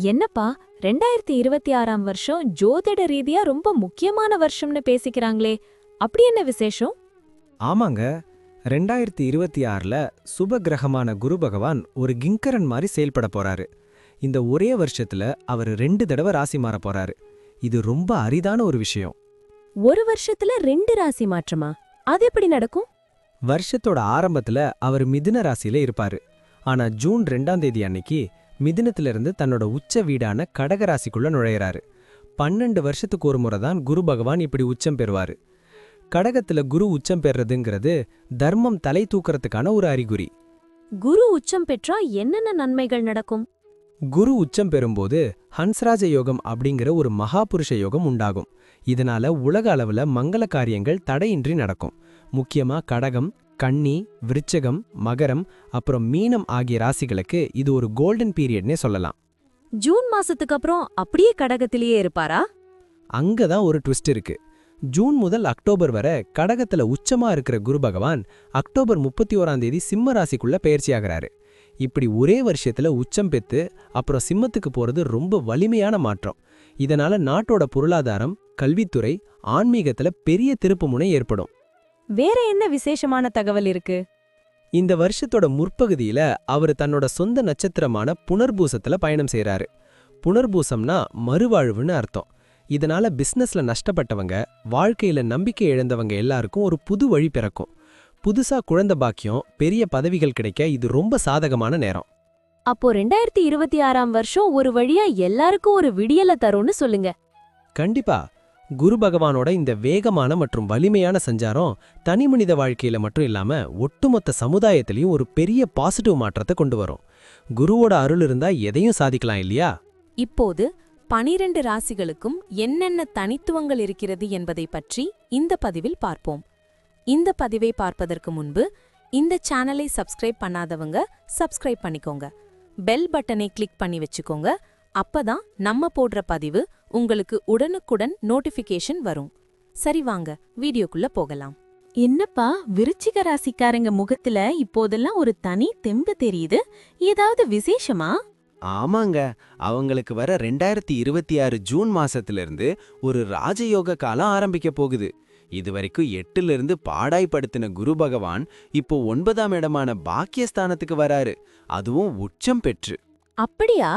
என்னப்பா 2026ஆம் வருஷம் ஜோதிட ரீதியா ரொம்ப முக்கியமான வருஷம்னு பேசிக்கிறாங்களே, அப்படி என்ன விசேஷம்? ஆமாங்க. 2026ல சுப கிரகமான குரு பகவான் ஒரு கிங்கரன் மாதிரி செயல்பட போறாரு. இந்த ஒரே வருஷத்துல அவர் 2 தடவை ராசி மாற போறாரு. இது ரொம்ப அரிதான ஒரு விஷயம். ஒரு வருஷத்துல 2 ராசி மாற்றமா? அது எப்படி நடக்கும்? வருஷத்தோட ஆரம்பத்துல அவர் மிதுன ராசியில இருப்பாரு. ஆனா ஜூன் 2ஆம் தேதி அன்னைக்கு மிதுனத்திலிருந்து தன்னோட உச்ச வீடான கடக ராசிக்குள்ள நுழையறாரு. 12 வருஷத்துக்கு ஒரு முறை தான் குரு பகவான் இப்படி உச்சம் பெறுவாரு. கடகத்துல குரு உச்சம் பெறதுங்கிறது தர்மம் தலை தூக்கறதுக்கான ஒரு அறிகுறி. குரு உச்சம் பெற்றா என்னென்ன நன்மைகள் நடக்கும்? குரு உச்சம் பெறும்போது ஹன்ஸ்ராஜ யோகம் அப்படிங்கிற ஒரு மகாபுருஷ யோகம் உண்டாகும். இதனால உலக அளவுல மங்கள காரியங்கள் தடையின்றி நடக்கும். முக்கியமா கடகம், கன்னி, விருச்சகம், மகரம் அப்புறம் மீனம் ஆகிய ராசிகளுக்கு இது ஒரு கோல்டன் பீரியட்னே சொல்லலாம். ஜூன் மாசத்துக்கு அப்புறம் அப்படியே கடகத்திலேயே இருப்பாரா? அங்கதான் ஒரு ட்விஸ்ட் இருக்கு. ஜூன் முதல் அக்டோபர் வரை கடகத்துல உச்சமா இருக்கிற குரு பகவான் அக்டோபர் 31ஆம் தேதி சிம்ம ராசிக்குள்ள பெயர்ச்சியாகிறாரு. இப்படி ஒரே வருஷத்துல உச்சம் பெத்து அப்புறம் சிம்மத்துக்கு போறது ரொம்ப வலிமையான மாற்றம். இதனால நாட்டோட பொருளாதாரம், கல்வித்துறை, ஆன்மீகத்துல பெரிய திருப்புமுனை ஏற்படும். வேற என்ன விசேஷமான தகவல் இருக்கு? இந்த வருஷத்தோட முற்பகுதியில அவர் தன்னோட சொந்த நட்சத்திரமான புனர்பூசத்துல பயணம் செய்றாரு. புனர்பூசம்னா மறுவாழ்வுன்னு அர்த்தம். இதனால பிசினஸ்ல நஷ்டப்பட்டவங்க, வாழ்க்கையில நம்பிக்கை இழந்தவங்க எல்லாருக்கும் ஒரு புது வழி பிறக்கும். புதுசா குழந்தை பாக்கியம், பெரிய பதவிகள் கிடைக்க இது ரொம்ப சாதகமான நேரம். அப்போ 2026ஆம் வருஷம் ஒரு வழியா எல்லாருக்கும் ஒரு விடியல தரும்னு சொல்லுங்க. கண்டிப்பா. குரு பகவானோட இந்த வேகமான மற்றும் வலிமையான சஞ்சாரம் தனிமனித வாழ்க்கையில மட்டும் இல்லாம ஒட்டுமொத்த சமுதாயத்திலையும் ஒரு பெரிய பாசிட்டிவ் மாற்றத்தை கொண்டு வரும். குருவோட அருள் இருந்தா எதையும் சாதிக்கலாம் இல்லையா? இப்போது 12 ராசிகளுக்கும் என்னென்ன தனித்துவங்கள் இருக்கிறது என்பதை பற்றி இந்த பதிவில் பார்ப்போம். இந்த பதிவை பார்ப்பதற்கு முன்பு இந்த சேனலை சப்ஸ்கிரைப் பண்ணாதவங்க சப்ஸ்கிரைப் பண்ணிக்கோங்க. பெல் பட்டனை கிளிக் பண்ணி வச்சுக்கோங்க. அப்பதான் நம்ம போடுற பதிவு உங்களுக்கு உடனுக்குடன் நோட்டிஃபிகேஷன் வரும். சரி, வாங்க வீடியோக்குள்ள போகலாம். என்னப்பா, விருச்சிக ராசிக்காரங்க முகத்துல இப்போதெல்லாம் ஒரு தனி தெம்பு தெரியுது. ஏதாவது விசேஷமா? ஆமாங்க, அவங்களுக்கு வர 2026 ஜூன் மாசத்திலிருந்து ஒரு ராஜயோக காலம் ஆரம்பிக்க போகுது. இதுவரைக்கும் 8லிருந்து பாடாய்படுத்தின குரு பகவான் இப்போ 9ஆம் இடமான பாக்கியஸ்தானத்துக்கு வராரு, அதுவும் உச்சம் பெற்று. அப்படியா?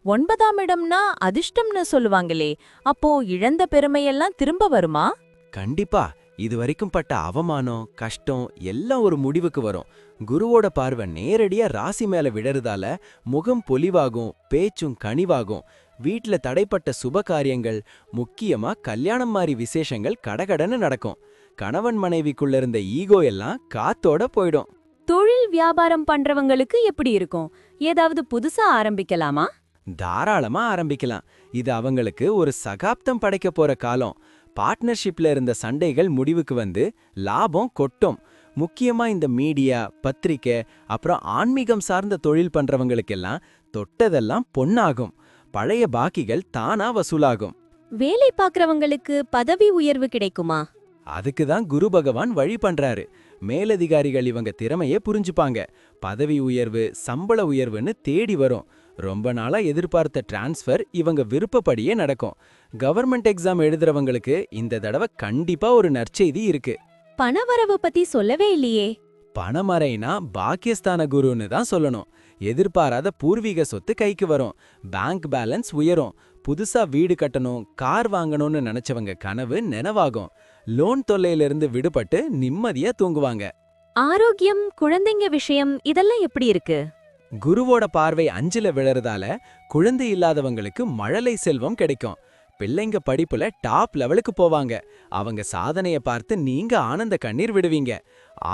9ஆம் இடம்னா அதிர்ஷ்டம்னு சொல்லுவாங்களே, அப்போ இழந்த பெருமையெல்லாம் திரும்ப வருமா? கண்டிப்பா. இதுவரைக்கும் பட்ட அவமானம், கஷ்டம் எல்லாம் ஒரு முடிவுக்கு வரும். குருவோட பார்வை நேரடியா ராசி மேல விடறதால முகம் பொலிவாகும், பேச்சும் கனிவாகும். வீட்ல தடைப்பட்ட சுப காரியங்கள், முக்கியமா கல்யாணம் மாதிரி விசேஷங்கள் கடகடன்னு நடக்கும். கணவன் மனைவிக்குள்ள இருந்த ஈகோ எல்லாம் காத்தோட போயிடும். தொழில் வியாபாரம் பண்றவங்களுக்கு எப்படி இருக்கும்? ஏதாவது புதுசா ஆரம்பிக்கலாமா? தாராளமா ஆரம்பிக்கலாம். இது அவங்களுக்கு ஒரு சகாப்தம் படைக்க போற காலம். பார்ட்னர்ஷிப்ல இருந்த சண்டைகள் முடிவுக்கு வந்து லாபம் கொட்டும். முக்கியமா இந்த மீடியா, பத்திரிக்கை அப்புறம் ஆன்மீகம் சார்ந்த தொழில் பண்றவங்களுக்கெல்லாம் தொட்டதெல்லாம் பொன்னாகும். பழைய பாக்கிகள் தானா வசூலாகும். வேலை பார்க்கறவங்களுக்கு பதவி உயர்வு கிடைக்குமா? அதுக்கு தான் குரு பகவான் வழி பண்றாரு. மேலதிகாரிகள் இவங்க திறமையே புரிஞ்சுப்பாங்க. பதவி உயர்வு, சம்பள உயர்வுன்னு தேடி வரும். ரொம்ப நாளா எதிர்பார்த்த டிரான்ஸ்ஃபர் இவங்க விருப்பப்படியே நடக்கும். கவர்மெண்ட் எக்ஸாம் எழுதுறவங்களுக்கு இந்த தடவை கண்டிப்பா ஒரு நற்செய்தி இருக்கு. பணவரவு பத்தி சொல்லவே இல்லையே. பணமறைனா பாக்கியஸ்தான குருன்னு தான் சொல்லணும். எதிர்பாராத பூர்வீக சொத்து கைக்கு வரும். பேங்க் பேலன்ஸ் உயரும். புதுசா வீடு கட்டணும், கார் வாங்கணும்னு நினைச்சவங்க கனவு நனவாகும். லோன் தொல்லையிலிருந்து விடுபட்டு நிம்மதியா தூங்குவாங்க. ஆரோக்கியம், குழந்தைங்க விஷயம் இதெல்லாம் எப்படி இருக்கு? குருவோட பார்வை 5ல விழறதால குழந்தை இல்லாதவங்களுக்கு மழலை செல்வம் கிடைக்கும். பிள்ளைங்க படிப்புல டாப் லெவலுக்கு போவாங்க. அவங்க சாதனைய பார்த்து நீங்க ஆனந்த கண்ணீர் விடுவீங்க.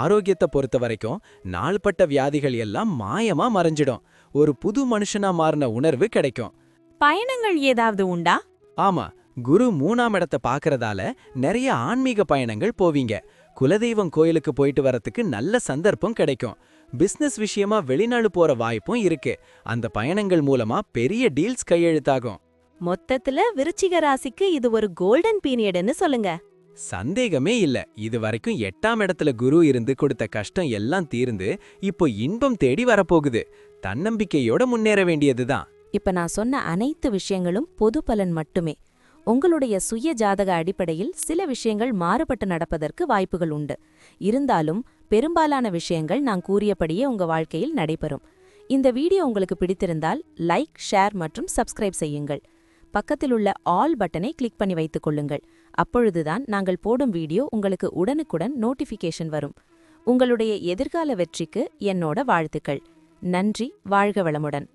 ஆரோக்கியத்தை பொறுத்த வரைக்கும் நாள்பட்ட வியாதிகள் எல்லாம் மாயமா மறைஞ்சிடும். ஒரு புது மனுஷனா மாறின உணர்வு கிடைக்கும். பயணங்கள் ஏதாவது உண்டா? ஆமா, குரு 3ஆம் இடத்தை பார்க்கறதால நிறைய ஆன்மீக பயணங்கள் போவீங்க. குலதெய்வம் கோயிலுக்கு போயிட்டு வரத்துக்கு நல்ல சந்தர்ப்பம் கிடைக்கும். பிசினஸ் விஷயமா வெளிநாடு போற வாய்ப்பும் இருக்கு. அந்த பயணங்கள் மூலமா பெரிய டீல்ஸ் கையெழுத்தாகும். மொத்தத்துல விருச்சிக ராசிக்கு இது ஒரு கோல்டன் பீரியட்னு சொல்லுங்க. சந்தேகமே இல்ல. இது வரைக்கும் 8ஆம் இடத்துல குரு இருந்து கொடுத்த கஷ்டம் எல்லாம் தீர்ந்து இப்போ இன்பம் தேடி வரப்போகுது. தன்னம்பிக்கையோட முன்னேற வேண்டியதுதான். இப்ப நான் சொன்ன அனைத்து விஷயங்களும் பொது பலன் மட்டுமே. உங்களுடைய சுய ஜாதக அடிப்படையில் சில விஷயங்கள் மாறுபட்டு நடப்பதற்கு வாய்ப்புகள் உண்டு. இருந்தாலும் பெரும்பாலான விஷயங்கள் நான் கூறியபடியே உங்க வாழ்க்கையில் நடைபெறும். இந்த வீடியோ உங்களுக்கு பிடித்திருந்தால் லைக், ஷேர் மற்றும் சப்ஸ்கிரைப் செய்யுங்கள். பக்கத்தில் உள்ள ஆல் பட்டனை கிளிக் பண்ணி வைத்துக் கொள்ளுங்கள். அப்பொழுதுதான் நாங்கள் போடும் வீடியோ உங்களுக்கு உடனுக்குடன் நோட்டிஃபிகேஷன் வரும். உங்களுடைய எதிர்கால வெற்றிக்கு என்னோட வாழ்த்துக்கள். நன்றி. வாழ்க வளமுடன்.